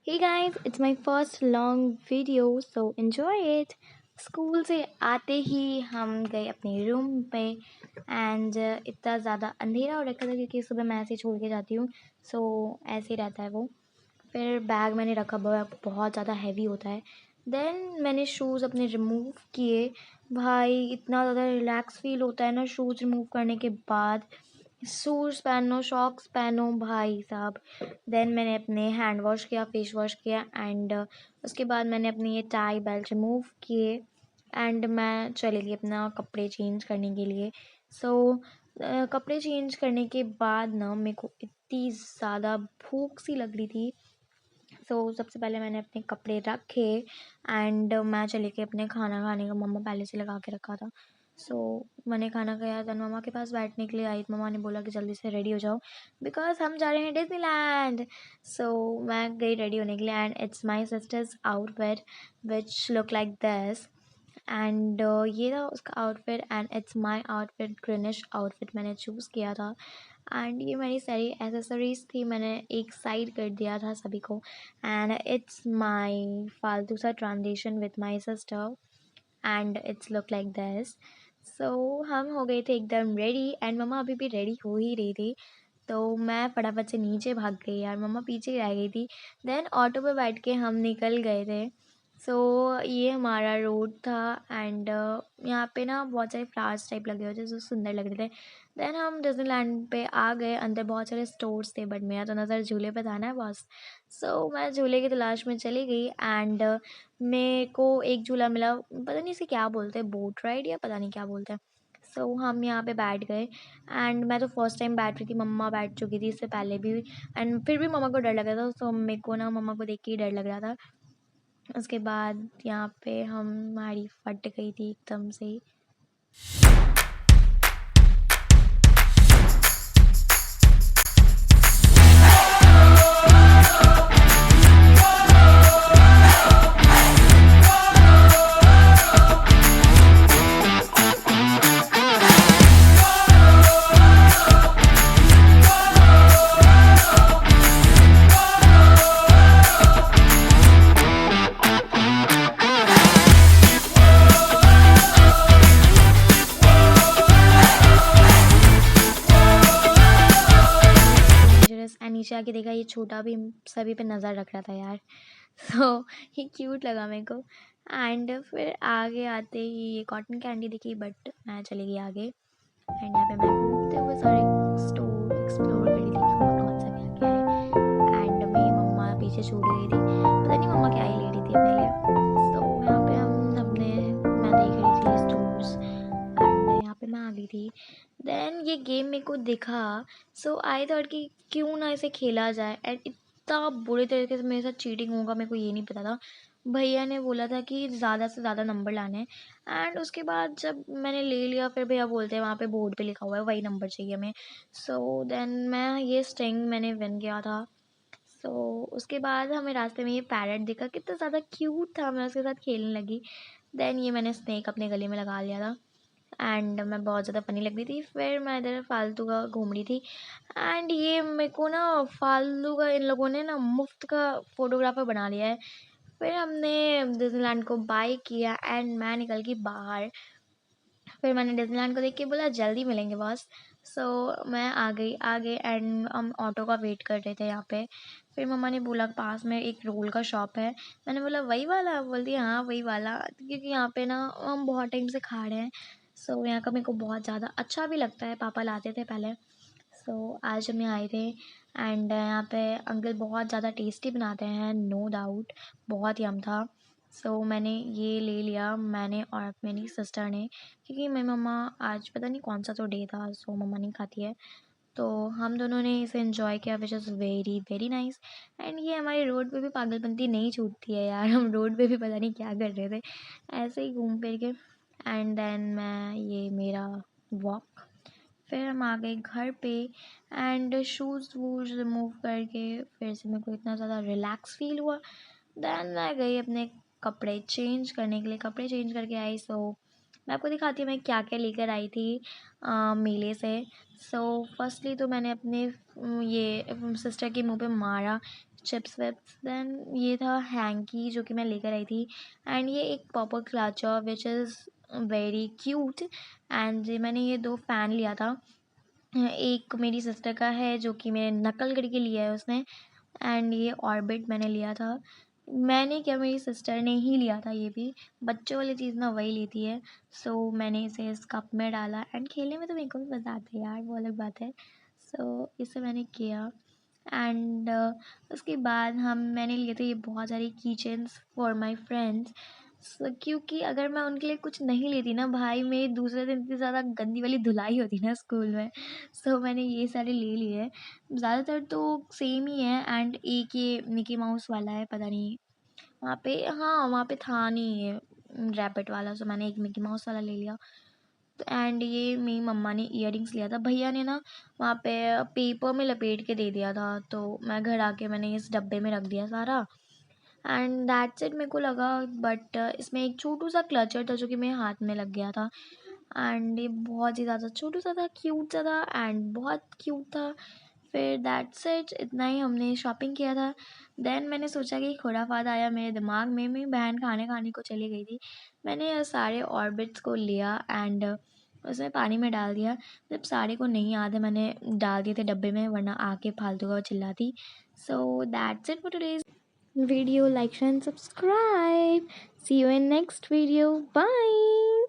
Hey guys, it's my first long video, so enjoy it. School से आते ही हम गए अपने रूम पे एंड इतना ज़्यादा अंधेरा हो रखा था क्योंकि सुबह मैं ऐसे ही छोड़ के जाती हूँ, सो ऐसे ही रहता है वो। फिर बैग मैंने रखा, बैग बहुत ज़्यादा हैवी होता है। देन मैंने शूज़ अपने रिमूव किए। भाई इतना ज़्यादा रिलैक्स फील होता है ना शूज़ रिमूव करने के बाद। शूज़ पहनो, सॉक्स पहनो भाई साहब। देन मैंने अपने हैंड वॉश किया, फेस वॉश किया एंड उसके बाद मैंने अपनी ये टाई बेल्ट रिमूव किए एंड मैं चली गई अपना कपड़े चेंज करने के लिए। सो कपड़े चेंज करने के बाद ना मेरे को इतनी ज़्यादा भूख सी लग रही थी। सबसे पहले मैंने अपने कपड़े रखे एंड मैं चली गई अपने खाना खाने का। मम्मा पहले से लगा के रखा था। मैंने खाना खाया, देन मम्मा के पास बैठने के लिए आई। मम्मा ने बोला कि जल्दी से रेडी हो जाओ बिकॉज हम जा रहे हैं डिज्नीलैंड। मैं गई रेडी होने के लिए and it's my sisters outfit which look like this and ये था उसका outfit and it's my outfit. Greenish outfit मैंने चूज़ किया था एंड ये मेरी सारी एसेसरीज थी, मैंने एक साइड कर दिया था सभी को। एंड इट्स माई फालतू सा transaction with my sister and it's look like this. हम हो गए थे एकदम रेडी एंड मम्मा अभी भी रेडी हो ही रही थी। तो मैं फटाफट से नीचे भाग गई यार, मम्मा पीछे ही रह गई थी। देन ऑटो पे बैठ के हम निकल गए थे। ये हमारा रोड था एंड यहाँ पे ना बहुत सारे फ्लावर्स टाइप लगे हुए थे जो सुंदर लग रहे थे। देन हम डिज्नीलैंड पे आ गए, अंदर बहुत सारे स्टोर्स थे बट मेरा तो नज़र झूले पे था ना बस। मैं झूले की तलाश में चली गई एंड मेरे को एक झूला मिला, पता नहीं इसे क्या बोलते हैं, बोट राइड या पता नहीं क्या बोलते हैं। हम यहाँ पे बैठ गए एंड मैं तो फर्स्ट टाइम बैठ रही थी, मम्मा बैठ चुकी थी इससे पहले भी एंड फिर भी मम्मा को डर लग रहा था। मेरे को ना मम्मा को देख के ही डर लग रहा था। उसके बाद यहाँ पे हमारी फट गई थी एकदम से। डेंजरस एंड नीचे आके देखा ये छोटा भी सभी पे नज़र रख रहा था यार। ये क्यूट लगा मेरे को एंड फिर आगे आते ही ये कॉटन कैंडी दिखी बट मैं चली गई आगे एंड यहाँ पे मैं घूमते हुए सारे स्टोर एक्सप्लोर कर रही थी कि कौन सा क्या क्या है एंड मेरी मम्मा पीछे छूट गई थी, पता नहीं मम्मा क्या ही ले रही थी अपने लिए। यहाँ पे हम अपने मैं देख रही थी स्टोर्स एंड यहाँ पे मैं आ गई थी। देन ये गेम मेरे को दिखा, आई थॉट कि क्यों ना इसे खेला जाए एंड इतना बुरे तरीके से मेरे साथ चीटिंग होगा मेरे को ये नहीं पता था। भैया ने बोला था कि ज़्यादा से ज़्यादा नंबर लाने हैं एंड उसके बाद जब मैंने ले लिया फिर भैया बोलते हैं वहाँ पे बोर्ड पे लिखा हुआ है वही नंबर चाहिए हमें। देन मैं ये स्ट्रिंग मैंने विन किया था। उसके बाद हमें रास्ते में ये पैरट दिखा, कितना ज़्यादा क्यूट था, मैं उसके साथ खेलने लगी। देन ये मैंने स्नेक अपने गले में लगा लिया था एंड मैं बहुत ज़्यादा फ़नी लग रही थी। फिर मैं इधर फालतू का घूम रही थी एंड ये मेरे को ना फालतू का इन लोगों ने ना मुफ्त का फ़ोटोग्राफ़र बना लिया है। फिर हमने डिज्नीलैंड को बाय किया एंड मैं निकल गई बाहर। फिर मैंने डिज्नीलैंड को देख के बोला जल्दी मिलेंगे बॉस। मैं आ गई आगे एंड हम ऑटो का वेट कर रहे थे यहाँ पे। फिर मम्मा ने बोला पास में एक रोल का शॉप है। मैंने बोला वही वाला? बोलती हाँ वही वाला, क्योंकि यहाँ पे ना हम बहुत टाइम से खा रहे हैं। यहाँ का मेरे को बहुत ज़्यादा अच्छा भी लगता है, पापा लाते थे पहले। आज हम यहाँ आए थे एंड यहाँ पे अंकल बहुत ज़्यादा टेस्टी बनाते हैं, नो डाउट बहुत यम था। मैंने ये ले लिया, मैंने और मेरी सिस्टर ने, क्योंकि मेरी मम्मा आज पता नहीं कौन सा तो डे था, मम्मा नहीं खाती है। हम दोनों ने इसे एंजॉय किया विच is very very nice. And ये हमारी रोड पे भी पागलपंती नहीं छूटती है यार, हम रोड पे भी पता नहीं क्या कर रहे थे ऐसे ही घूम फिर के। एंड देन मैं ये मेरा वॉक, फिर हम आ गए घर पे एंड शूज़ वूज़ रिमूव करके फिर से मेरे को इतना ज़्यादा रिलैक्स फील हुआ। देन मैं गई अपने कपड़े चेंज करने के लिए, कपड़े चेंज करके आई। मैं आपको दिखाती हूँ मैं क्या क्या लेकर आई थी मेले से। फर्स्टली तो मैंने अपने ये सिस्टर के मुंह पे मारा, चिप्स विप्स। देन ये था हैंकी जो कि मैं लेकर आई थी, एंड ये एक popper clutcher which is very cute. And मैंने ये 2 फ़ैन लिया था। एक मेरी सिस्टर का है जो कि मेरे नकल करके लिया है उसने, एंड ये ऑर्बिट मैंने लिया था। मैंने क्या, मेरी सिस्टर ने ही लिया था ये भी। बच्चों वाली चीज़ ना वही लेती है। सो मैंने इसे इस कप में डाला, एंड खेलने में तो मेरे को भी मज़ा आता है यार, वो अलग बात है। सो इसे मैंने किया। एंड उसके बाद मैंने लिए थे ये बहुत सारी की चेन्स फॉर माई फ्रेंड्स। क्योंकि अगर मैं उनके लिए कुछ नहीं लेती ना भाई, मेरी दूसरे दिन इतनी ज़्यादा गंदी वाली धुलाई होती ना स्कूल में। सो मैंने ये सारे ले लिए। ज़्यादातर तो सेम ही है, एंड एक ये मिकी माउस वाला है, पता नहीं वहाँ पे, हाँ वहाँ पे था नहीं ये रैबिट वाला, सो मैंने एक मिकी माउस वाला ले लिया। एंड ये मेरी मम्मा ने इयररिंग्स लिया था, भैया ने ना वहाँ पे पेपर में लपेट के दे दिया था, तो मैं घर आके मैंने इस डब्बे में रख दिया सारा। And that's it. मेरे को लगा बट इसमें एक छोटू सा क्लचर था जो कि मेरे हाथ में लग गया था, एंड ये बहुत ही ज़्यादा छोटू सा था, क्यूट सा था, एंड बहुत क्यूट था। फिर दैट्स इट, इतना ही हमने शॉपिंग किया था। देन मैंने सोचा कि खुराफात आया मेरे दिमाग में। मेरी बहन खाने खाने को चली गई थी। मैंने ये सारे ऑर्बिट्स को लिया एंड उसमें पानी में डाल दिया। जब सारे को नहीं याद है, मैंने डाल दिए थे डब्बे में, वरना आके फालतू का वो चिल्लाती। So that's it for today's video. Like, share and subscribe. See you in next video. Bye.